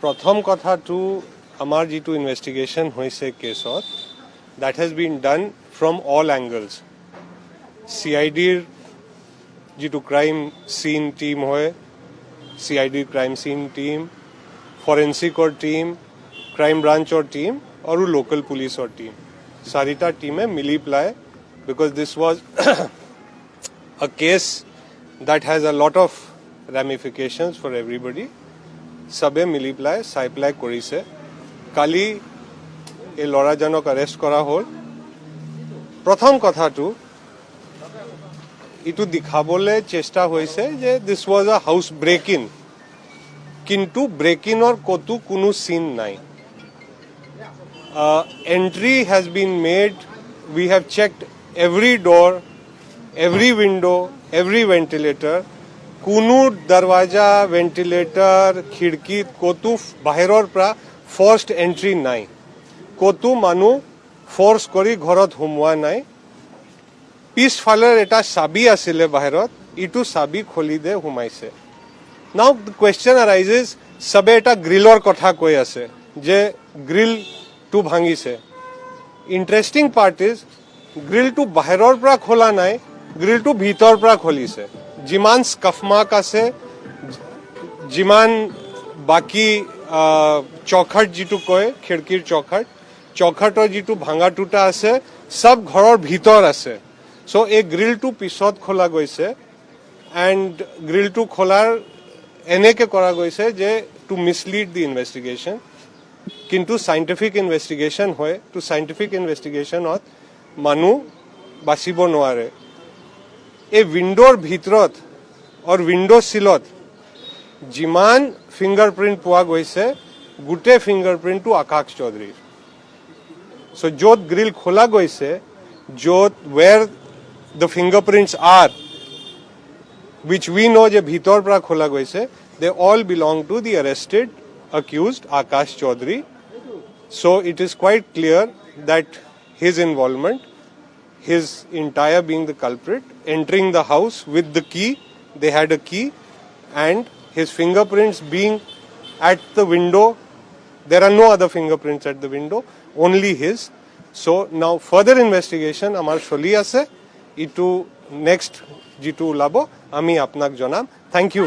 प्रथम कथा टू आमार जी इन्वेस्टिगेशन होइसे केसत that has been done from all angles. CID जिटू क्राइम सीन टीम होए, CID crime scene team, forensic और टीम, क्राइम ब्रांच और टीम और वो लोकल पुलिस और टीम, सारीटा टीमें मिली प्लाय because this was a case that has a lot of ramifications for everybody. सबे मिली प्लाय साइप्लाय करिसे. काली এই লৰাজনক अरेस्ट কৰা হ'ল. প্ৰথম কথাটো ইটো দেখাবলৈ চেষ্টা হৈছে যে this was a house break in, কিন্তু ব্রেক ইনৰ কতো কোনো সিন নাই. Entry has been made. We have checked every door, every window, every ventilator. কোনো দরवाजा, ভেন্টিলেটর, খিড়কি কতো বাহিৰৰ পৰা ফৰ্সড এন্ট্ৰি নাই. কতো মানুহ ফৰ্স কৰি ঘৰত সোমোৱা নাই. পিছফালৰ এটা চাবি আছিলে বাহিৰত, ইটো চাবি খুলি দে সোমাইছে. নাও দ্য কুৱেশ্যন আৰাইজেছ, সবে এটা গ্ৰিলৰ কথা কৈ আছে যে গ্ৰিলটো ভাঙিছে. ইণ্টাৰেষ্টিং পাৰ্ট ইজ গ্ৰিলটো বাহিৰৰ পৰা খোলা নাই, গ্ৰিলটো ভিতৰৰ পৰা খুলিছে. যিমান স্কাফ মাৰ্ক আছে, যিমান বাকী চৌখট যিটো কয় খিড়কিৰ চৌখট, চৌখটৰ যিটো ভাঙা টুটা আছে সব ঘৰৰ ভিতৰ আছে. সো এই গ্ৰিলটো পিছত খোলা গৈছে এণ্ড গ্ৰিলটো খোলাৰ এনেকে কৰা গৈছে যে টু মিছলিড দি ইনভেষ্টিগেশ্যন. কিন্তু সাইণ্টিফিক ইনভেষ্টিগেশ্যন হয়, টু সাইণ্টিফিক ইনভেষ্টিগেশ্যনত মানুহ বাচিব নোৱাৰে. এই উইণ্ডোৰ ভিতৰত আৰু উইণ্ডো চিলত যিমান ফিংগাৰপ্ৰিণ্ট পোৱা গৈছে, গোটেই ফিংগাৰপ্ৰিণ্টটো আকাশ চৌধুৰীৰ. So jot grill khola goise, jot where the fingerprints are, which we know je bhitor pra khola goise, they all belong to the arrested accused Akash Chaudhary. So it is quite clear that his involvement, his entire being the culprit, entering the house with the key, they had a key, and his fingerprints being at the window. There are no other fingerprints at the window, only his. So now further investigation amar choli ase. Itu next jitu ulabo ami apnak janam. Thank you.